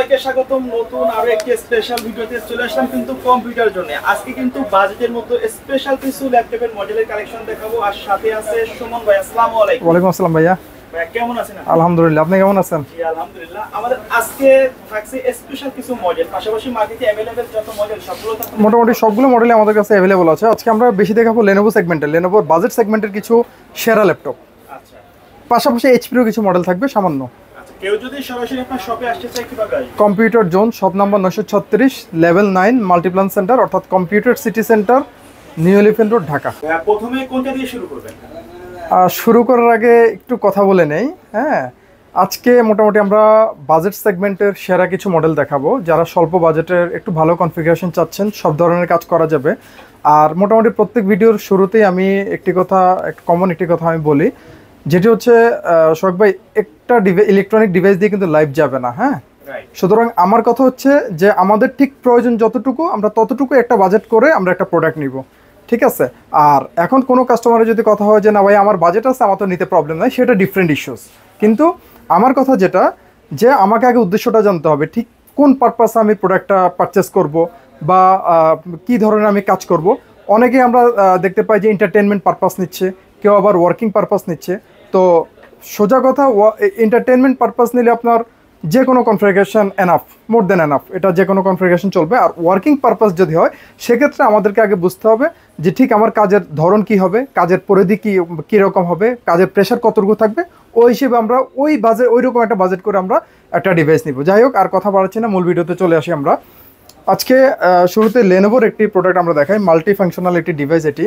সবাইকে স্বাগতম নতুন আরো একটি স্পেশাল ভিডিওতে চলে আসলাম কিন্তু কম্পিউটার জন্য। আজকে কিন্তু বাজেটের মধ্যে স্পেশাল কিছু ল্যাপটপের মডেলের কালেকশন দেখাবো। আর সাথে আছে সুমন ভাই। আসসালামু আলাইকুম। ওয়ালাইকুম আসসালাম ভাইয়া। ভাই কেমন আছেন? আলহামদুলিল্লাহ, আপনি কেমন আছেন? জি আলহামদুলিল্লাহ। আমাদের আজকে থাকছে স্পেশাল কিছু মডেল, পাশাপাশি মার্কেটে अवेलेबल যত মডেল সবগুলো মোটামুটি সবগুলো মডেলই আমাদের কাছে अवेलेबल আছে। আজকে আমরা বেশি দেখাবো Lenovo সেগমেন্টের, Lenovo বাজেট সেগমেন্টের কিছু সেরা ল্যাপটপ। আচ্ছা, পাশাপাশি এইচপিরও কিছু মডেল থাকবে সামান্য। কেউ যদি সরাসরি আপনার শপে আসতে চায় কিভাবে আসবে? Computer Zone, shop number 936, level 9, Multiplan Centre অর্থাৎ Computer City Centre, New Elephant Road, Dhaka. প্রথমে কোনটা দিয়ে শুরু করবেন? শুরু করার আগে একটু কথা বলে নেই। হ্যাঁ, আজকে মোটামুটি আমরা বাজেট সেগমেন্টের সেরা কিছু মডেল দেখাবো। যারা স্বল্প বাজেটের একটু ভালো কনফিগারেশন চাচ্ছেন, সব ধরনের কাজ করা যাবে। আর মোটামুটি প্রত্যেক ভিডিওর শুরুতেই আমি একটি কথা আমি বলি, যেটি হচ্ছে শোক ভাই, একটা ইলেকট্রনিক ডিভাইস দিয়ে কিন্তু লাইভ যাবে না। হ্যাঁ, সুতরাং আমার কথা হচ্ছে যে আমাদের ঠিক প্রয়োজন যতটুকু, আমরা ততটুকু একটা বাজেট করে আমরা একটা প্রোডাক্ট নিব, ঠিক আছে? আর এখন কোনো কাস্টমারের যদি কথা হয় যে না ভাই আমার বাজেট আছে, আমার তো নিতে প্রবলেম নাই, সেটা ডিফারেন্ট ইস্যুস। কিন্তু আমার কথা যেটা, যে আমাকে আগে উদ্দেশ্যটা জানতে হবে, ঠিক কোন পারপাসে আমি প্রোডাক্টটা পারচেস করব বা কী ধরনের আমি কাজ করব। অনেকেই আমরা দেখতে পাই যে এন্টারটেনমেন্ট পারপাস নিচ্ছে, কেউ আবার ওয়ার্কিং পারপাস নিচ্ছে। তো সোজা কথা, এন্টারটেনমেন্ট পারপাস নিলে আপনার যে কোনো কনফিগারেশন এনাফ, মোর দেন এনাফ, এটা যে কোনো কনফিগারেশন চলবে। আর ওয়ার্কিং পারপাস যদি হয়, সেক্ষেত্রে আমাদেরকে আগে বুঝতে হবে যে ঠিক আমার কাজের ধরন কি হবে, কাজের পরিধি কীরকম হবে, কাজের প্রেশার কতটুকু থাকবে, ওই হিসেবে আমরা ওই রকম একটা বাজেট করে আমরা একটা ডিভাইস নিব। যাই হোক, আর কথা বাড়াচ্ছি না, মূল ভিডিওতে চলে আসি আমরা। আজকে শুরুতে লেনোভোর একটি প্রোডাক্ট আমরা দেখাই, মাল্টি ফাংশনাল একটি ডিভাইস। এটি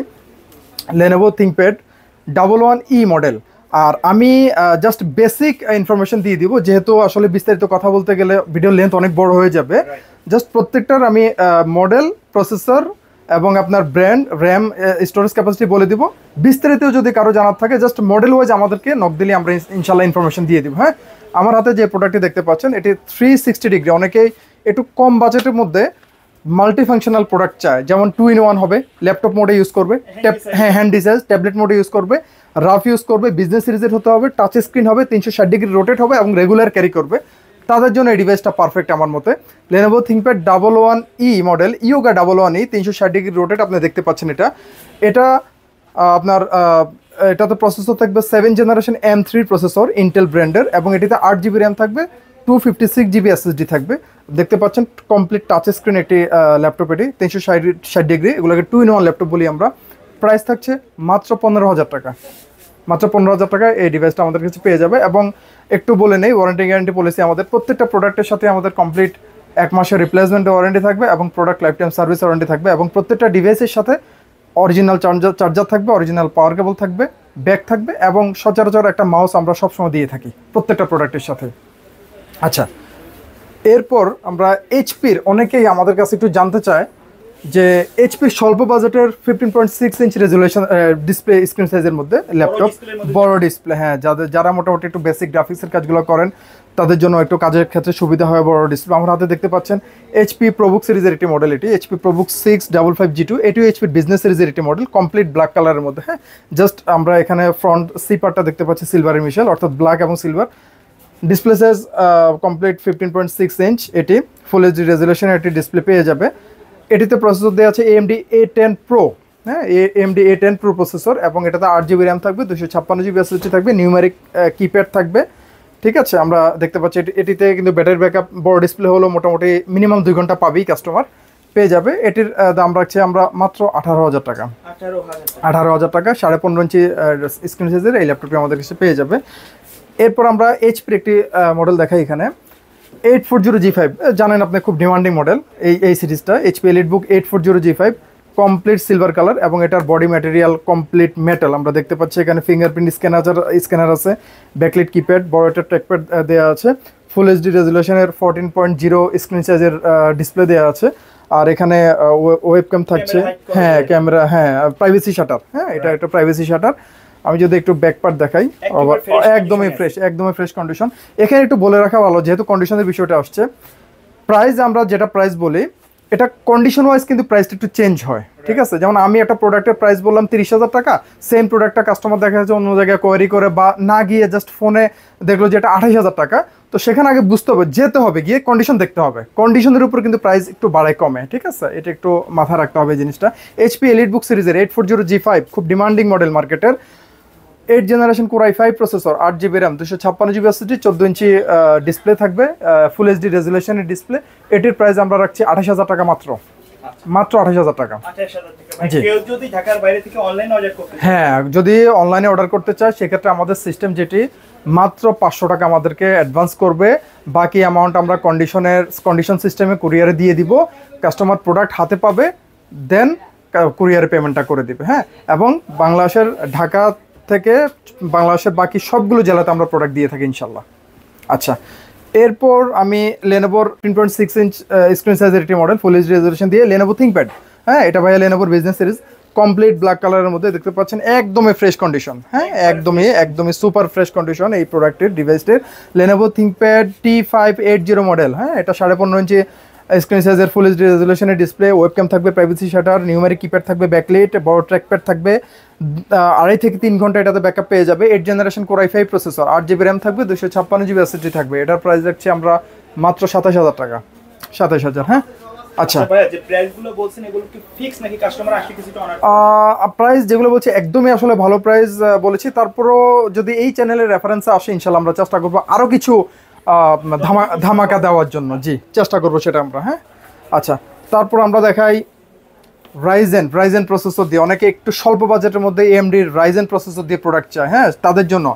লেনোভো থিংকপ্যাড 11E মডেল। আর আমি জাস্ট বেসিক ইনফরমেশন দিয়ে দিব, যেহেতু আসলে বিস্তারিত কথা বলতে গেলে ভিডিও লেন্থ অনেক বড় হয়ে যাবে। জাস্ট প্রত্যেকটার আমি মডেল, প্রসেসর এবং আপনার ব্র্যান্ড, র্যাম, স্টোরেজ ক্যাপাসিটি বলে দিব। বিস্তারিত যদি কারো জানার থাকে, জাস্ট মডেল ওয়াইজ আমাদেরকে নক দিলে আমরা ইনশাল্লাহ ইনফরমেশন দিয়ে দিব। হ্যাঁ, আমার হাতে যে প্রোডাক্টটি দেখতে পাচ্ছেন, এটি 360 ডিগ্রি। অনেকেই একটু কম বাজেটের মধ্যে মাল্টি ফাংশনাল প্রোডাক্ট চায়, যেমন 2-in-1 হবে, ল্যাপটপ মোডে ইউজ করবে, হ্যান্ড ডিসাইজ ট্যাবলেট মোডে ইউজ করবে, রাফ ইউজ করবে, বিজনেস সিরিজের হতে হবে, টাচ স্ক্রিন হবে, 360 ডিগ্রি রোটেট হবে এবং রেগুলার ক্যারি করবে। তাদের জন্য এই ডিভাইসটা পারফেক্ট আমার মতে। Lenovo ThinkPad 11E model, yoga 11E, 360 degree rotate. আপনি দেখতে পাচ্ছেন এটা আপনার এটাতে প্রসেসর থাকবে 7th generation M3 processor, Intel ব্র্যান্ডের, এবং এটিতে 8GB র্যাম থাকবে, 256GB SSD থাকবে। দেখতে পাচ্ছেন কমপ্লিট টাচ স্ক্রিন একটি ল্যাপটপ। এটি 360 ডিগ্রি, এগুলোকে 2-in-1 ল্যাপটপ বলি আমরা। প্রাইস থাকছে মাত্র 15,000 টাকা। মাত্র 15,000 টাকায় এই ডিভাইসটা আমাদের কাছে পেয়ে যাবে। এবং একটু বলে নেই, ওয়ারেন্টি গ্যারান্টি পলিসি আমাদের প্রত্যেকটা প্রোডাক্টের সাথে আমাদের কমপ্লিট 1 মাসের রিপ্লেসমেন্ট ওয়ারেন্টি থাকবে এবং product life time service warranty থাকবে। এবং প্রত্যেকটা ডিভাইসের সাথে অরিজিনাল চার্জার থাকবে, অরিজিনাল পাওয়ার কেবল থাকবে, ব্যাগ থাকবে এবং সচরাচর একটা মাউস আমরা সবসময় দিয়ে থাকি প্রত্যেকটা প্রোডাক্টের সাথে। আচ্ছা, এরপর আমরা এইচপির, অনেকেই আমাদের কাছে একটু জানতে চায় যে এইচপির স্বল্প বাজেটের 15.6 ইঞ্চ রেজুলেশন ডিসপ্লে স্ক্রিন সাইজের মধ্যে ল্যাপটপ, বড় ডিসপ্লে। হ্যাঁ, যারা মোটামুটি একটু বেসিক গ্রাফিক্সের কাজগুলো করেন, তাদের জন্য একটু কাজের ক্ষেত্রে সুবিধা হয় বড় ডিসপ্লে। আমার হাতে দেখতে পাচ্ছেন এইচপি প্রোবুক সিরিজের একটি মডেল। এটি এইচপি প্রোবুক 655G2, এটিও এইচপির বিজনেস সিরিজের একটি মডেল, কমপ্লিট ব্ল্যাক কালারের মধ্যে। হ্যাঁ, জাস্ট আমরা এখানে ফ্রন্ট সিপারটা দেখতে পাচ্ছি সিলভারের মিশেল, অর্থাৎ ব্ল্যাক এবং silver. Display size complete 15.6 inch. এটি ফুল এইচডি রেজুলেশনের একটি ডিসপ্লে পেয়ে যাবে। এটিতে প্রসেসর দেওয়া আছে AMD A10 Pro। হ্যাঁ, AMD A10 Pro প্রসেসর, এবং এটাতে 8GB র্যাম থাকবে, 256GB SSD থাকবে, নিউমেরিক কিপ্যাড থাকবে। ঠিক আছে, আমরা দেখতে পাচ্ছি এটিতে কিন্তু ব্যাটারি ব্যাকআপ, বড় ডিসপ্লে হলো মোটামুটি মিনিমাম 2 ঘন্টা পাবেই কাস্টমার, পেয়ে যাবে। এটির দাম রাখছে আমরা মাত্র 18,000 টাকা। 18,000 টাকা 15.5 ইঞ্চি স্ক্রিন সাইজের এই ল্যাপটপটি আমাদের কাছে পেয়ে যাবে। এরপর আমরা এইচপির একটি মডেল দেখাই এখানে, 840G5। জানেন আপনি, খুব ডিমান্ডিং মডেল এই সিরিজটা, HP EliteBook 840G5, complete silver colour এবং এটার বডি ম্যাটেরিয়াল কমপ্লিট মেটাল। আমরা দেখতে পাচ্ছি এখানে ফিঙ্গারপ্রিন্ট স্ক্যানার আছে, ব্যাকলাইট কিপ্যাড, বড় একটা ট্র্যাকপ্যাড দেওয়া আছে, ফুল এইচডি রেজুলেশনের 14.0 স্ক্রিন সাইজের ডিসপ্লে দেওয়া আছে। আর এখানে ওয়েবক্যাম থাকছে, হ্যাঁ ক্যামেরা, হ্যাঁ প্রাইভেসি শাটার। হ্যাঁ, এটা একটা প্রাইভেসি শাটার। আমি যদি একটু ব্যাক পার্ট দেখাই, একদমই ফ্রেশ কন্ডিশন। এখানে একটু বলে রাখা ভালো, যেহেতু কন্ডিশনের বিষয়টা আসছে, প্রাইস আমরা যেটা প্রাইস বলি এটা কন্ডিশন ওয়াইজ কিন্তু প্রাইসটা একটু চেঞ্জ হয়, ঠিক আছে? যেমন আমি একটা প্রোডাক্টের প্রাইস বললাম 30,000 টাকা, সেম প্রোডাক্টটা কাস্টমার দেখা যাচ্ছে অন্য জায়গায় কোয়ারি করে বা না গিয়ে জাস্ট ফোনে দেখলো যে এটা 28,000 টাকা, তো সেখানে আগে বুঝতে হবে, যেতে হবে, গিয়ে কন্ডিশন দেখতে হবে, কন্ডিশনের উপর কিন্তু প্রাইস একটু বাড়ায় কমে, ঠিক আছে? এটা একটু মাথায় রাখতে হবে এই জিনিসটা। HP EliteBook সিরিজের 840G5 খুব ডিমান্ডিং মডেল মার্কেটের, 8 generation Core i5 processor, 8GB RAM, 256GB SSD, 14 inch display থাকবে, ফুল এইচডি রেজুলেশনের ডিসপ্লে। এটির প্রাইস আমরা রাখছি 28,000 টাকা মাত্র, মাত্র 28,000 টাকা। 28,000 টাকা। কেউ যদি ঢাকার বাইরে থেকে অনলাইনে অর্ডার করতে চায়, হ্যাঁ, যদি অনলাইনে অর্ডার করতে চায় সেক্ষেত্রে আমাদের সিস্টেম যেটি মাত্র 500 টাকা আমাদেরকে অ্যাডভান্স করবে, বাকি অ্যামাউন্ট আমরা কন্ডিশন সিস্টেমে কুরিয়ারে দিয়ে দিব, কাস্টমার প্রোডাক্ট হাতে পাবে, দেন কুরিয়ারে পেমেন্টটা করে দিবে। হ্যাঁ, এবং বাংলাদেশের ঢাকা থেকে বাংলাদেশের বাকি সবগুলো জেলাতে আমরা প্রোডাক্ট দিয়ে থাকি ইনশাল্লাহ। আচ্ছা, এরপর আমি লেনোভোর 3.6 ইঞ্চ স্ক্রিন সাইজের একটি মডেল, ফুল এইচডি রেজুলেশন দিয়ে লেনোভো থিংকপ্যাড। হ্যাঁ, এটা ভাইয়া লেনোভোর বিজনেস সিরিজ, কমপ্লিট ব্ল্যাক কালারের মধ্যে দেখতে পাচ্ছেন, একদমই ফ্রেশ কন্ডিশন। হ্যাঁ, একদমই সুপার ফ্রেশ কন্ডিশন এই প্রোডাক্টের, ডিভাইসটির। Lenovo ThinkPad T580 model. হ্যাঁ, এটা 15.5 ইঞ্চি স্ক্রিন সাইজের ফুল এইচডি রেজুলেশনের ডিসপ্লে, ওয়েবক্যাম থাকবে, প্রাইভেসি শাটার, নিউমেরিক কিপ্যাড থাকবে, ব্যাকলাইট, বড় ট্র্যাকপ্যাড থাকবে, 2.5 থেকে 3 ঘন্টা এটাতে ব্যাকআপ পেয়ে যাবে। 8 generation Core i5 processor, 8GB RAM থাকবে, 256GB SSD থাকবে। এটার প্রাইস রাখছি আমরা মাত্র 27,000 টাকা, 27,000। হ্যাঁ, আচ্ছা ভাইয়া যে প্রাইসগুলো বলছেন এগুলো কি ফিক্স নাকি কাস্টমার আসলে কিছুটা অনার? প্রাইস যেগুলো বলছি একদমই আসলে ভালো প্রাইস বলেছি, তারপরও যদি এই চ্যানেলের রেফারেন্সে আসে ইনশাল্লাহ আমরা চেষ্টা করবো আরও কিছু ধামাকা দেওয়ার জন্য, জি চেষ্টা করবো সেটা আমরা। হ্যাঁ, আচ্ছা, তারপর আমরা দেখাই রাইজেন প্রসেসর দিয়ে, অনেকে একটু স্বল্প বাজেটের মধ্যে AMD রাইজেন প্রসেসর দিয়ে প্রোডাক্ট চায়। হ্যাঁ, তাদের জন্য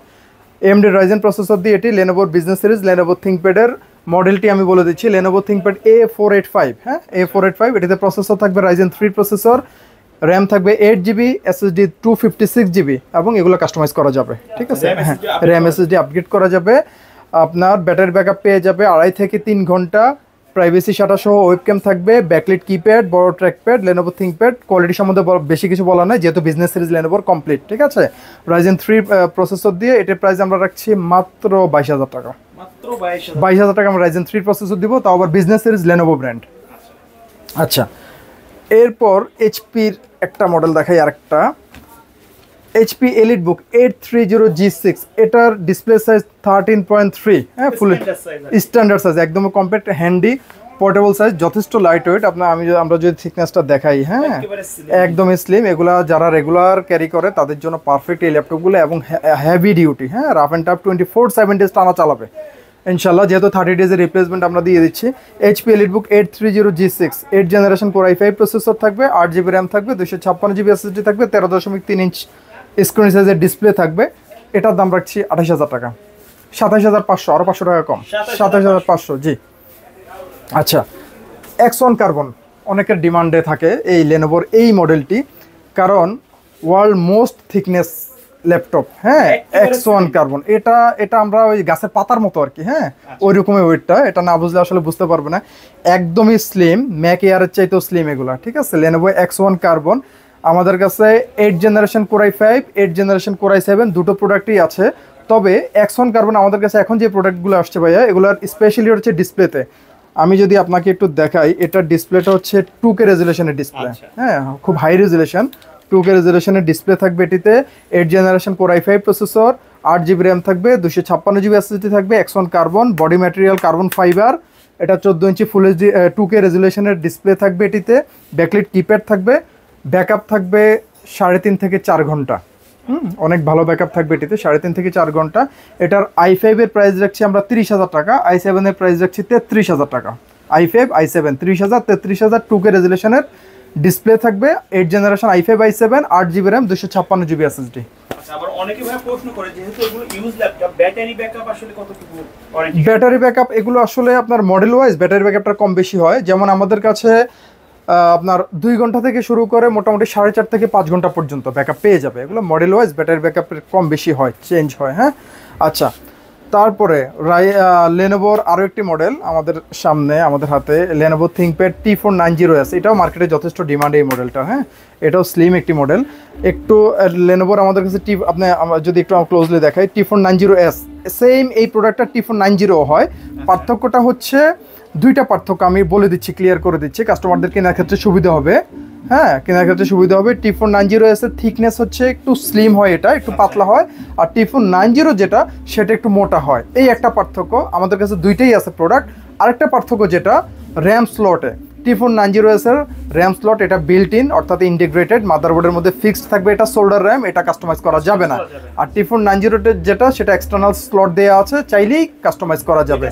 AMD রাইজেন প্রসেসর দিয়ে এটি লেনোভোর বিজনেস সিরিজ, লেনোভো থিংকপ্যাডের মডেলটি আমি বলে দিচ্ছি, লেনোভো থিংকপ্যাড A485। হ্যাঁ, A485, এটিতে প্রসেসর থাকবে রাইজেন 3 প্রসেসর, র্যাম থাকবে 8GB, SSD 256GB, এবং এগুলো কাস্টমাইজ করা যাবে, ঠিক আছে? হ্যাঁ, র্যাম SSD আপগ্রেড করা যাবে। আপনার ব্যাটারি ব্যাকআপ পেয়ে যাবে 2.5 থেকে 3 ঘন্টা, প্রাইভেসি শাটার সহ ওয়েবক্যাম থাকবে, ব্যাকলাইট কিপ্যাড, বড় ট্র্যাকপ্যাড, লেনোভো থিংকপ্যাড। কোয়ালিটি সম্বন্ধে বেশি কিছু বলা নাই যেহেতু বিজনেস সিরিজ লেনোভোর কমপ্লিট, ঠিক আছে? রাইজেন 3 প্রসেসর দিয়ে এটার প্রাইস আমরা রাখছি মাত্র 22,000 টাকা, মাত্র 22,000। 22,000 টাকা আমরা রাইজেন 3 প্রসেসর দিব, তাও আবার বিজনেস সিরিজ লেনোভো ব্র্যান্ড। আচ্ছা, এরপর এইচপির একটা মডেল দেখাই, আরেকটা HP EliteBook 830G6, এটার ডিসপ্লে সাইজ 13.3। হ্যাঁ, ফুল স্ট্যান্ডার্ড সাইজ, একদম কম্প্যাক্ট, হ্যান্ডি, পোর্টেবল সাইজ, যথেষ্ট লাইট ওয়েট। আমরা যদি থিকনেসটা দেখাই, হ্যাঁ একদমই স্লিম। এগুলা যারা রেগুলার ক্যারি করে তাদের জন্য পারফেক্ট এই ল্যাপটপগুলো, এবং হেভি ডিউটি, হ্যাঁ রাফ অ্যান্ড টাফ 24/7 ডেজ টানা চালাবে ইনশাল্লাহ, যেহেতু 30 ডেজের রিপ্লেসমেন্ট আমরা দিয়ে দিচ্ছি। HP EliteBook 830G6, 8 generation Core i5 processor থাকবে, 8GB RAM থাকবে, 256GB SSD থাকবে, 13.3 ইঞ্চ স্ক্রিন সাইজের ডিসপ্লে থাকবে। এটার দাম রাখছি 28,000 টাকা, 27,500, আরও 500 টাকা কম, 27,500। জি, আচ্ছা, X1 কার্বন অনেকের ডিমান্ডে থাকে এই লেনোভোর এই মডেলটি, কারণ ওয়ার্ল্ড মোস্ট থিকনেস ল্যাপটপ। হ্যাঁ, X1 কার্বন, এটা আমরা ওই গাছের পাতার মতো আর কি। হ্যাঁ, ওই রকমের ওয়েটটা, এটা না বুঝলে আসলে বুঝতে পারবে না। একদমই স্লিম, ম্যাক এয়ারের চাইতেও স্লিম এগুলা, ঠিক আছে? লেনোভো X1 কার্বন আমাদের কাছে 8 generation Core i5, 8 generation Core i7 দুটো প্রোডাক্টই আছে। তবে X1 কার্বন আমাদের কাছে এখন যে প্রোডাক্টগুলো আসছে ভাইয়া, এগুলোর স্পেশালি হচ্ছে ডিসপ্লেতে। আমি যদি আপনাকে একটু দেখাই, এটার ডিসপ্লেটা হচ্ছে 2K রেজুলেশনের ডিসপ্লে। হ্যাঁ, খুব হাই রেজুলেশন, 2K রেজুলেশনের ডিসপ্লে থাকবে এটিতে। 8 generation Core i5 processor, 8GB RAM থাকবে, 256GB SSD থাকবে, X1 carbon, body material carbon fibre. এটা 14 ইঞ্চি ফুল এইচডি 2K রেজুলেশনের ডিসপ্লে থাকবে এটিতে, ব্যাকলাইট কিপ্যাড থাকবে, ব্যাকআপ থাকবে 3.5 থেকে 4 ঘন্টা। অনেক ভালো ব্যাকআপ থাকবে এটিতে, 3.5 থেকে 4 ঘন্টা। এটার i5 এর প্রাইস রাখছি আমরা 30,000 টাকা, i7 এর প্রাইস রাখছি 33,000 টাকা। i5 i7 30,000, 33,000, 2K রেজুলেশনের ডিসপ্লে থাকবে, 8 generation i5 i7, 8GB RAM, 256GB SSD। আবার অনেকে ভাই প্রশ্ন করে যেহেতু এগুলো ইউজ ল্যাপটপ, ব্যাটারি ব্যাকআপ আসলে কতটুকু? ব্যাটারি ব্যাকআপ এগুলো আসলে আপনার মডেল ওয়াইজ ব্যাটারি ব্যাকআপটা কম বেশি হয়। যেমন আমাদের কাছে আপনার 2 ঘন্টা থেকে শুরু করে মোটামুটি 4.5 থেকে 5 ঘন্টা পর্যন্ত ব্যাকআপ পেয়ে যাবে। এগুলো মডেল ওয়াইজ ব্যাটারি ব্যাকআপের কম বেশি হয়, চেঞ্জ হয়। হ্যাঁ, আচ্ছা, তারপরে লেনোভোর আরও একটি মডেল আমাদের সামনে, আমাদের হাতে, লেনোভো থিংকপ্যাড T490S। এটাও মার্কেটে যথেষ্ট ডিমান্ড এই মডেলটা। হ্যাঁ, এটাও স্লিম একটি মডেল। একটু লেনোভোর আমাদের কাছে আপনি যদি একটু ক্লোজলি দেখাই, T490S সেম এই প্রোডাক্টটা T490 হয়। পার্থক্যটা হচ্ছে দুইটা পার্থক্য আমি বলে দিচ্ছি, ক্লিয়ার করে দিচ্ছি, কাস্টমারদের কেনার ক্ষেত্রে সুবিধা হবে। হ্যাঁ, কেনার ক্ষেত্রে সুবিধা হবে। T490S এর থিকনেস হচ্ছে একটু স্লিম হয়, এটা একটু পাতলা হয়, আর T490 যেটা সেটা একটু মোটা হয়। এই একটা পার্থক্য, আমাদের কাছে দুইটাই আছে প্রোডাক্ট। আরেকটা পার্থক্য যেটা র্যাম স্লটে, T490S এর র্যাম স্লট এটা বিল্ট ইন, অর্থাৎ ইন্টিগ্রেটেড, মাদারবোর্ডের মধ্যে ফিক্সড থাকবে, এটা সোল্ডার র্যাম, এটা কাস্টমাইজ করা যাবে না। আর T490 যেটা সেটা এক্সটার্নাল স্লট দেওয়া আছে, চাইলেই কাস্টমাইজ করা যাবে।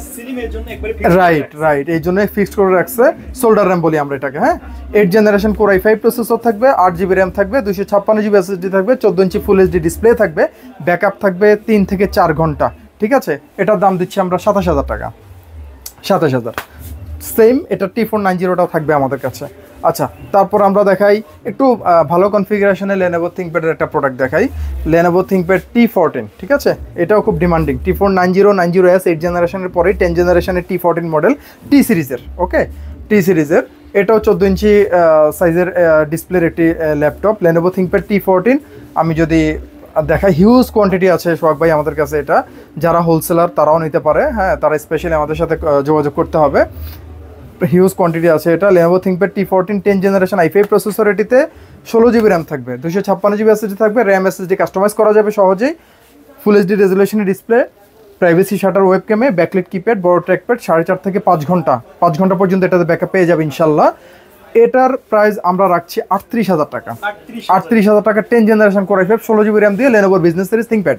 রাইট, এই জন্য ফিক্সড করে রাখছে, সোল্ডার র্যাম বলি আমরা এটাকে। হ্যাঁ, 8 জেনারেশন Core i5 প্রসেসর থাকবে, 8GB র্যাম থাকবে, 256GB SSD থাকবে, 14 ইঞ্চি ফুল এইচডি ডিসপ্লে থাকবে, ব্যাকআপ থাকবে 3 থেকে 4 ঘন্টা। ঠিক আছে, এটার দাম দিচ্ছি আমরা 27,000 টাকা। 27,000 সেম, এটা T490টাও থাকবে আমাদের কাছে। আচ্ছা, তারপর আমরা দেখাই একটু ভালো কনফিগারেশনে Lenovo ThinkPad এর একটা প্রোডাক্ট দেখাই, Lenovo ThinkPad T14। ঠিক আছে, এটাও খুব ডিমান্ডিং। T49090S 8 জেনারেশনের পরেই 10 জেনারেশনের T14 মডেল, টি সিরিজের। ওকে, টি সিরিজের, এটাও 14 ইঞ্চি সাইজের ডিসপ্লের একটি ল্যাপটপ, Lenovo ThinkPad T14। আমি যদি দেখাই, হিউজ কোয়ান্টিটি আছে সোহাগ ভাই আমাদের কাছে। এটা যারা হোলসেলার তারাও নিতে পারে, হ্যাঁ, তারা স্পেশালি আমাদের সাথে যোগাযোগ করতে হবে। হিউজ কোয়ান্টিটি আছে এটা। Lenovo ThinkPad T14 10 generation i5 processor, এটিতে 16GB র্যাম থাকবে, 256GB SSD থাকবে, র্যাম SSD কাস্টমাইজ করা যাবে সহজেই, ফুল এইচডি রেজুলেশনের ডিসপ্লে, প্রাইভেসি শাটার ওয়েবক্যামে, ব্যাকলিট কিপ্যাড, বড় ট্র্যাকপ্যাড, 4.5 থেকে 5 ঘন্টা, 5 ঘন্টা পর্যন্ত এটাতে ব্যাকআপ পেয়ে যাবে ইনশাল্লাহ। এটার প্রাইস আমরা রাখছি 38,000 টাকা। 38,000 টাকা 10 generation Core i5 16GB RAM দিয়ে Lenovo বিজনেস সিরিজ ThinkPad।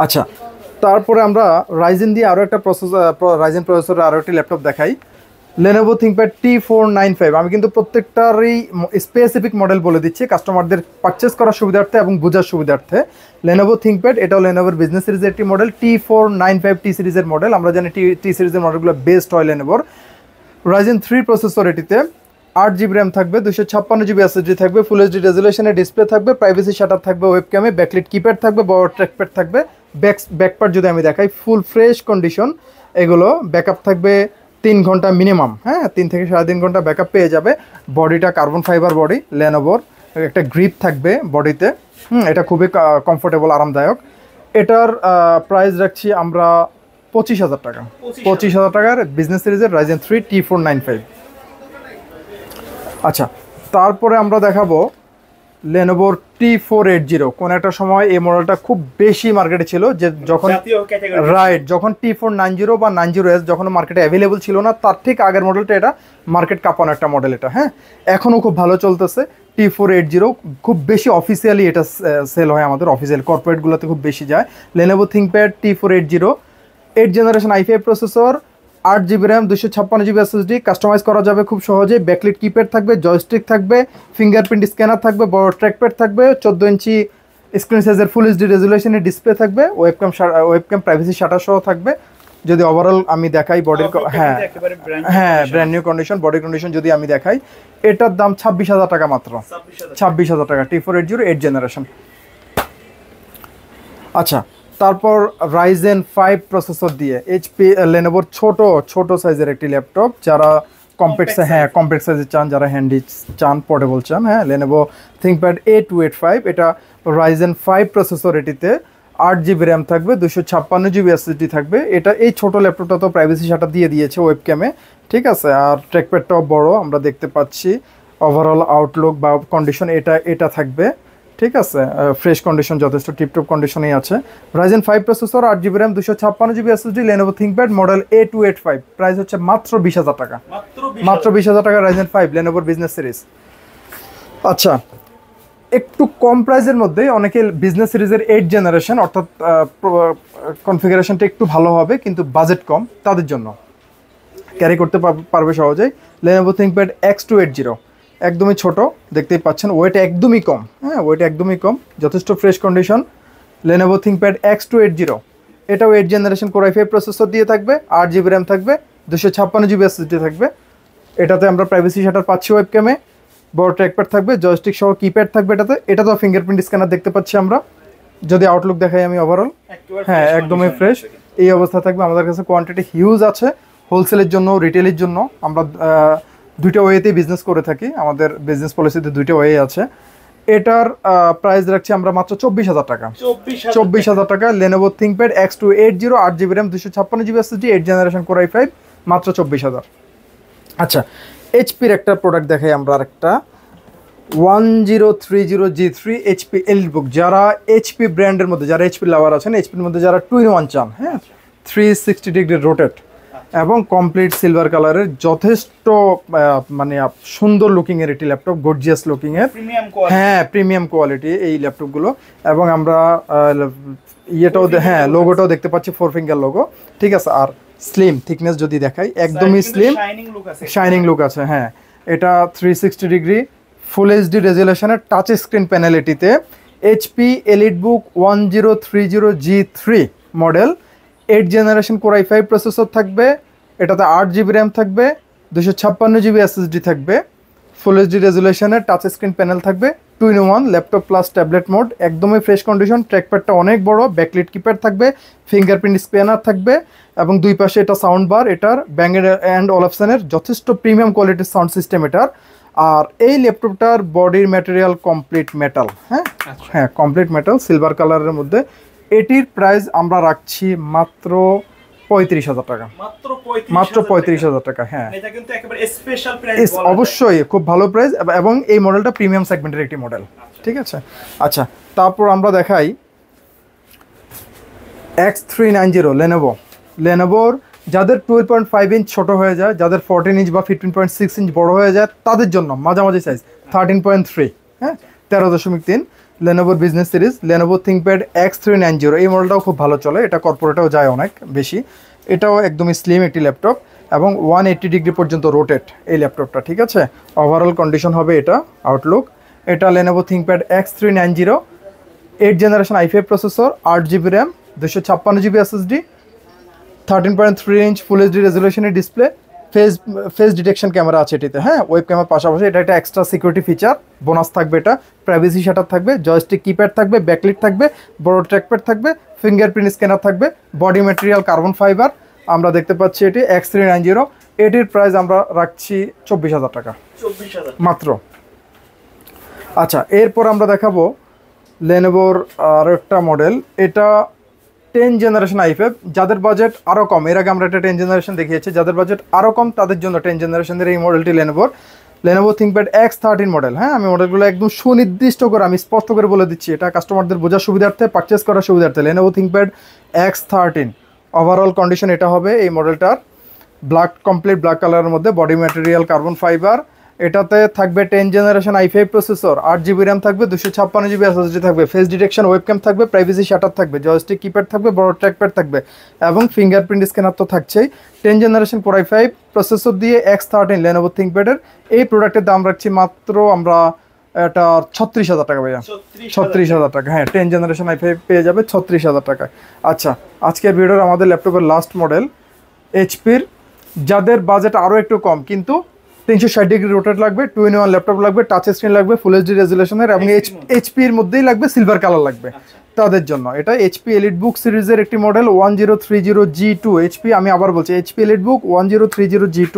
আচ্ছা, তারপরে আমরা রাইজেন দিয়ে আরও একটা রাইজেন প্রসেসরের আরও একটি ল্যাপটপ দেখাই, Lenovo ThinkPad T495। আমি কিন্তু প্রত্যেকটারই স্পেসিফিক মডেল বলে দিচ্ছি কাস্টমারদের পারচেস করার সুবিধার্থে এবং বোঝার সুবিধার্থে। Lenovo ThinkPad এটাও Lenovoর বিজনেস সিরিজের একটি মডেল, T495 টি সিরিজের মডেল। আমরা জানি টি সিরিজের মডেলগুলো বেস্ট হয় Lenovoর। Ryzen 3 প্রসেসর, এটিতে 8GB র্যাম থাকবে, 256GB SSD থাকবে, ফুল এইচডি রেজুলেশনের ডিসপ্লে থাকবে, প্রাইভেসি শাটার থাকবে ওয়েবক্যামে, ব্যাকলিট কিপ্যাড থাকবে, বড় ট্র্যাকপ্যাড থাকবে, ব্যাকপার্ট যদি আমি দেখাই ফুল ফ্রেশ কন্ডিশন, এগুলো ব্যাকআপ থাকবে 3 ঘন্টা মিনিমাম। হ্যাঁ, 3 থেকে 3.5 ঘন্টা ব্যাকআপ পেয়ে যাবে। বডিটা কার্বন ফাইবার বডি, Lenovoর একটা গ্রিপ থাকবে বডিতে। এটা খুবই কমফোর্টেবল, আরামদায়ক। এটার প্রাইস রাখছি আমরা 25,000 টাকা। 25,000 টাকার বিজনেস সিরিজের Ryzen 3 T495। আচ্ছা, তারপরে আমরা দেখাবো Lenovo T480। কোন একটা সময় এই মডেলটা খুব বেশি মার্কেটে ছিল, যে যখন যখন T490 বা 90S যখন মার্কেটে অ্যাভেলেবল ছিল না, তার ঠিক আগের মডেলটা, এটা মার্কেট কাঁপানো একটা মডেল এটা। হ্যাঁ, এখনও খুব ভালো চলতেছে T480, খুব বেশি অফিসিয়ালি এটা সেল হয়, আমাদের অফিসিয়াল কর্পোরেটগুলোতে খুব বেশি যায়। Lenovo ThinkPad T480 8 generation i5 processor, 8GB RAM, 256GB SSD, customize করা যাবে খুব সহজেই, ব্যাকলিট কিপ্যাড থাকবে, জয়স্টিক থাকবে, ফিঙ্গারপ্রিন্ট স্ক্যানার থাকবে, বড় ট্র্যাকপ্যাড থাকবে, 14 ইঞ্চি স্ক্রিন সাইজের ফুল এইচডি রেজুলেশনের ডিসপ্লে থাকবে, ওয়েবক্যাম প্রাইভেসি শাটার সহ থাকবে। যদি ওভারঅল আমি দেখাই বডির, হ্যাঁ brand new condition, body condition যদি আমি দেখাই, এটার দাম 26,000 টাকা মাত্র। 26,000 টাকা T480 8 জেনারেশন। আচ্ছা, তারপর Ryzen 5 প্রসেসর দিয়ে Lenovoর ছোট সাইজের একটি ল্যাপটপ, যারা কম্প্যাক্ট সাইজের চান, যারা হ্যান্ডি চান, পোর্টেবল চান। হ্যাঁ, Lenovo ThinkPad A285, এটা Ryzen 5 প্রসেসর, এটিতে 8GB র্যাম থাকবে, 256GB SSD থাকবে। এটা এই ছোট ল্যাপটপটা তো প্রাইভেসি শাটার দিয়ে দিয়েছে ওয়েবক্যামে। ঠিক আছে, আর ট্র্যাকপ্যাডটাও বড় আমরা দেখতে পাচ্ছি। ওভারঅল আউটলুক বা কন্ডিশন এটা থাকবে। ঠিক আছে, ফ্রেশ কন্ডিশন, যথেষ্ট টিপটপ কন্ডিশনেই আছে। Ryzen 5 processor, 8GB RAM, 256GB SSD, Lenovo ThinkPad model A285, price হচ্ছে মাত্র 20,000 টাকা। মাত্র 20,000 টাকা Ryzen 5 Lenovoর বিজনেস সিরিজ। আচ্ছা, একটু কম প্রাইসের মধ্যে অনেকে বিজনেস সিরিজের 8 জেনারেশন, অর্থাৎ কনফিগারেশনটা একটু ভালো হবে কিন্তু বাজেট কম, তাদের জন্য ক্যারি করতে পারবে সহজেই Lenovo ThinkPad X280। একদমই ছোট, দেখতেই পাচ্ছেন, ওয়েট একদমই কম। হ্যাঁ, ওয়েট একদমই কম, যথেষ্ট fresh condition. Lenovo ThinkPad X280, এটাও 8 জেনারেশন Core i5 প্রসেসর দিয়ে থাকবে, 8GB র্যাম থাকবে, 256GB SSD থাকবে। এটাতে আমরা প্রাইভেসি শাটার পাচ্ছি ওয়েবক্যামে, বড় ট্র্যাকপ্যাড থাকবে, জয়স্টিক সহ কিপ্যাড থাকবে এটাতেও ফিঙ্গারপ্রিন্ট স্ক্যানার দেখতে পাচ্ছি আমরা। যদি আউটলুক দেখাই আমি ওভারঅল, হ্যাঁ একদমই ফ্রেশ এই অবস্থা থাকবে। আমাদের কাছে কোয়ান্টিটি হিউজ আছে, হোলসেলের জন্য, রিটেলের জন্য। আমরা দুইটা ওয়েতেই বিজনেস করে থাকি, আমাদের বিজনেস পলিসিতে দুইটা ওয়ে আছে। এটার প্রাইস রাখছি আমরা মাত্র 24,000 টাকা। 24,000 টাকা Lenovo ThinkPad X280, 8GB RAM, 256GB SSD, 8 generation Core i5, মাত্র 24,000। আচ্ছা, এইচপির একটা প্রোডাক্ট দেখাই আমরা আরেকটা 1030G3 এইচপি এলিটবুক। যারা এইচপি ব্র্যান্ডের মধ্যে, যারা এইচপি লাভার আছেন, এইচপির মধ্যে যারা 2-in-1 চান, হ্যাঁ, 360 ডিগ্রি রোটেট এবং কমপ্লিট সিলভার কালারের যথেষ্ট মানে সুন্দর লুকিং এর একটি ল্যাপটপ, গর্জিয়াস লুকিং এর, হ্যাঁ প্রিমিয়াম কোয়ালিটি এই ল্যাপটপগুলো। এবং আমরা ইয়েটাও হ্যাঁ লোগোটাও দেখতে পাচ্ছি, 4 ফিঙ্গার লোগো, ঠিক আছে। আর স্লিম থিকনেস যদি দেখাই, একদমই স্লিম, শাইনিং লুক আছে। হ্যাঁ, এটা 360 ডিগ্রি ফুল এইচডি রেজুলেশনের টাচ স্ক্রিন প্যানেলিটিতে HP EliteBook 1030G3 model, 8 generation core i5 processor থাকবে, এটাতে 8GB র্যাম থাকবে, 256GB SSD থাকবে, ফুল এইচডি রেজুলেশনের টাচ স্ক্রিন প্যানেল থাকবে, 2-in-1 laptop plus tablet mode, একদমই ফ্রেশ কন্ডিশন। ট্র্যাকপ্যাডটা অনেক বড়, ব্যাকলিট কিপ্যাড থাকবে, ফিঙ্গারপ্রিন্ট স্ক্যানার থাকবে এবং দুই পাশে এটা সাউন্ড বার, এটার ব্যাং অ্যান্ড অলাফসনের যথেষ্ট প্রিমিয়াম কোয়ালিটির সাউন্ড সিস্টেম এটার। আর এই ল্যাপটপটার বডির ম্যাটেরিয়াল কমপ্লিট মেটাল, হ্যাঁ হ্যাঁ কমপ্লিট মেটাল সিলভার কালারের মধ্যে। এটির প্রাইস আমরা রাখছি মাত্র 35,000 টাকা, মাত্র 35,000 টাকা। হ্যাঁ, এটা কিন্তু একেবারে স্পেশাল প্রাইস, অবশ্যই খুব ভালো প্রাইস এবং এই মডেলটা প্রিমিয়াম সেগমেন্টের একটি মডেল, ঠিক আছে। আচ্ছা, তারপর আমরা দেখাই X390 লেনোভোর যাদের 12.5 ইঞ্চ ছোট হয়ে যায়, যাদের 14 ইঞ্চ বা 15.6 ইঞ্চ বড় হয়ে যায়, তাদের জন্য মাঝামাঝি সাইজ 13.3, হ্যাঁ 13.3 লেনোভোর business series Lenovo ThinkPad X390। এই মডেলটাও খুব ভালো চলে, এটা কর্পোরেটেও যায় অনেক বেশি। এটাও একদমই স্লিম একটি ল্যাপটপ এবং 180 ডিগ্রি পর্যন্ত রোটেট এই ল্যাপটপটা, ঠিক আছে। ওভারঅল কন্ডিশন হবে এটা আউটলুক। এটা Lenovo ThinkPad X390, 8 generation i5 processor, 8GB RAM, 256GB SSD, 13.3 inch full HD রেজুলেশনের ডিসপ্লে, ফেস ডিটেকশন ক্যামেরা আছে এটিতে, হ্যাঁ ওয়েব ক্যামেরার পাশাপাশি এটা একটা এক্সট্রা সিকিউরিটি ফিচার বোনাস থাকবে। এটা প্রাইভেসি শাটার থাকবে, জয়স্টিক কিপ্যাড থাকবে, ব্যাকলিট থাকবে, বড় ট্র্যাকপ্যাড থাকবে, ফিঙ্গারপ্রিন্ট স্ক্যানার থাকবে, বডি ম্যাটেরিয়াল কার্বন ফাইবার আমরা দেখতে পাচ্ছি। এটি X390, এটির প্রাইস আমরা রাখছি 24,000 টাকা মাত্র। আচ্ছা, এরপর আমরা দেখাবো লেনোভোর আরও একটা মডেল, এটা 10 জেনারেশন i5। যাদের বাজেট আরও কম, এর আগে আমরা একটা 10 জেনারেশন দেখিয়েছি, যাদের বাজেট আরও কম তাদের জন্য 10 জেনারেশনের এই মডেলটি লেনোভো থিংকপ্যাড X13 মডেল। হ্যাঁ, আমি মডেলগুলো একদম সুনির্দিষ্ট করে আমি স্পষ্ট করে বলে দিচ্ছি, এটা কাস্টমারদের বোঝার সুবিধার্থে, পারচেস করার সুবিধার্থে। Lenovo ThinkPad X13 overall condition এটা হবে এই মডেলটার, কমপ্লিট ব্ল্যাক কালারের মধ্যে, বডি ম্যাটেরিয়াল কার্বন ফাইবার। এটাতে থাকবে 10 generation i5 processor, 8GB RAM থাকবে, 256GB SSD থাকবে, ফেস ডিটেকশন ওয়েবক্যাম থাকবে, প্রাইভেসি শাটার থাকবে, জয়স্টিক কিপ্যাড থাকবে, বড় ট্র্যাকপ্যাড থাকবে এবং ফিঙ্গারপ্রিন্ট স্ক্যানার তো থাকছেই। 10 জেনারেশন কোর i5 প্রসেসর দিয়ে X13 লেনোভো থিংকপ্যাডের এই প্রোডাক্টের দাম রাখছি মাত্র আমরা এটা 36,000 টাকা ভাইয়া, 36,000 টাকা। হ্যাঁ, 10 জেনারেশন i5 পেয়ে যাবে 36,000 টাকায়। আচ্ছা, আজকের ভিডিওর আমাদের ল্যাপটপের লাস্ট মডেল এইচপির, যাদের বাজেট আরও একটু কম কিন্তু 360 ডিগ্রি রোটেট লাগবে, 2-in-1 ল্যাপটপ লাগবে, টাচ স্ক্রিন লাগবে, ফুল এইচডি রেজুলেশনের এবং এইচপির মধ্যেই লাগবে, সিলভার কালার লাগবে, তাদের জন্য এটা এইচপি এলিটবুক সিরিজের একটি মডেল 1030G2 এইচপি। আমি আবার বলছি HP EliteBook 1030G2,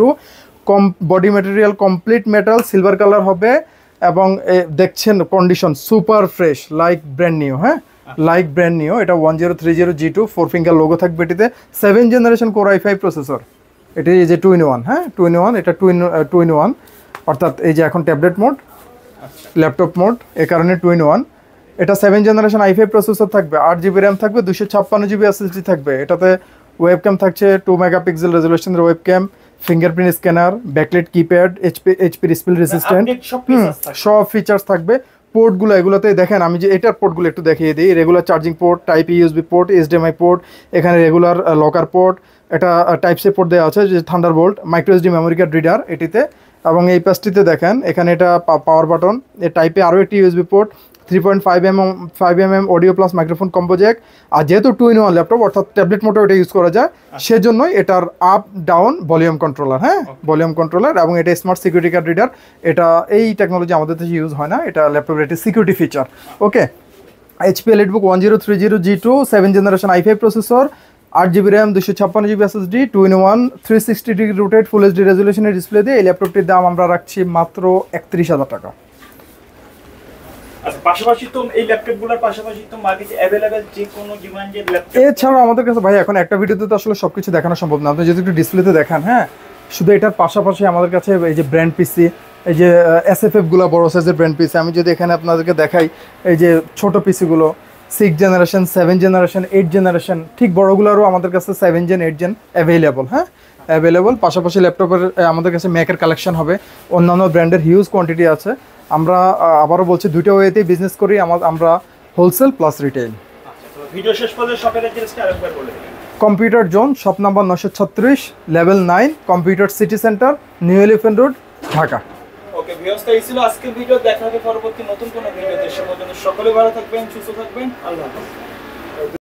body material complete metal, silver colour হবে এবং দেখছেন condition super fresh, like brand new. হ্যাঁ, লাইক ব্র্যান্ড নিউ। এটা 1030G2, 4 ফিঙ্গার লোগো থাকবে এটিতে, 7 জেনারেশন কোর i5 প্রসেসর। এটি এই যে 2-in-1, হ্যাঁ 2-in-1, এটা 2-in-1 অর্থাৎ এই যে এখন ট্যাবলেট মোড, ল্যাপটপ মোড, এ কারণে 2-in-1। এটা 7 জেনারেশন i5 প্রসেসর থাকবে, 8GB র্যাম থাকবে, 256GB SSD থাকবে। এটাতে ওয়েবক্যাম থাকছে 2 মেগাপিক্সেল রেজুলেশনের webcam, fingerprint scanner, backlit keypad, HP spill resistant, সব ফিচার্স থাকবে। পোর্টগুলো এগুলোতে দেখেন, আমি যে এটার পোর্টগুলো একটু দেখিয়ে দিই। Regular charging port, type USB port, HDMI port, এখানে রেগুলার লকার পোর্ট, এটা টাইপ সি পোর্ট দেওয়া আছে, যে Thunderbolt, micro SD memory card reader এটিতে। এবং এই পাশটিতে দেখেন এখানে এটা পাওয়ার বাটন, এর টাইপে আরও একটি USB port, 3.5mm audio plus microphone combo jack. আর যেহেতু 2-in-1 ল্যাপটপ অর্থাৎ ট্যাবলেট মোডে এটা ইউজ করা যায়, সেজন্যই এটার আপ ডাউন ভলিউম কন্ট্রোলার, হ্যাঁ ভলিউম কন্ট্রোলার, এবং এটা স্মার্ট সিকিউরিটি কার্ড রিডার। এটা এই টেকনোলজি আমাদের দেশে ইউজ হয় না, এটা ল্যাপটপের একটি security feature. Okay, HP EliteBook 1030G2, 7 generation i5 processor, 8GB RAM, 256GB SSD, 2-in-1 360 degree rotate full HD রেজুলেশনের ডিসপ্লে দিয়ে এই ল্যাপটপটির দাম আমরা রাখছি মাত্র 31,000 টাকা। আচ্ছা, পাশাপাশি তো এই ল্যাপটপগুলোর পাশাপাশি তো মার্কেটে অ্যাভেলেবেল যে কোনো ডিমান্ডের ল্যাপটপ এছাড়াও আমাদের কাছে ভাই এখন একটা ভিডিওতে তো আসলে সবকিছু দেখানো সম্ভব না, আপনি যদি একটু ডিসপ্লেতে দেখান। হ্যাঁ, শুধু এটার পাশাপাশি আমাদের কাছে এই যে ব্র্যান্ড পিসি, এই যে এসএফএফ গুলো বড় সাইজের ব্র্যান্ড পিসি, আমি যদি এখানে আপনাদেরকে দেখাই এই যে ছোট পিসিগুলো 6 জেনারেশন, 7 জেনারেশন, 8 জেনারেশন, ঠিক বড়গুলোরও আমাদের কাছে 7 জেন 8 জেন অ্যাভেলেবল। হ্যাঁ, অ্যাভেলেবল। পাশাপাশি ল্যাপটপের আমাদের কাছে ম্যাকের কালেকশন হবে, অন্যান্য ব্র্যান্ডের হিউজ কোয়ান্টিটি আছে। আমরা আবারও বলছি দুটো ওয়েতেই বিজনেস করি, আমরা হোলসেল প্লাস রিটেইল। ভিডিও শেষ পর্যন্ত শপের অ্যাড্রেসটা আরেকবার বলে দিন। Computer Zone, shop number 936, level 9, computer City Centre, New Elephant Road, Dhaka. Okay viewers, এই ছিল আজকের ভিডিও। দেখা হবে পরবর্তী নতুন কোনো ভিডিওতে। সে পর্যন্ত সকলে ভালো থাকবেন, সুস্থ থাকবেন। আল্লাহ হাফেজ।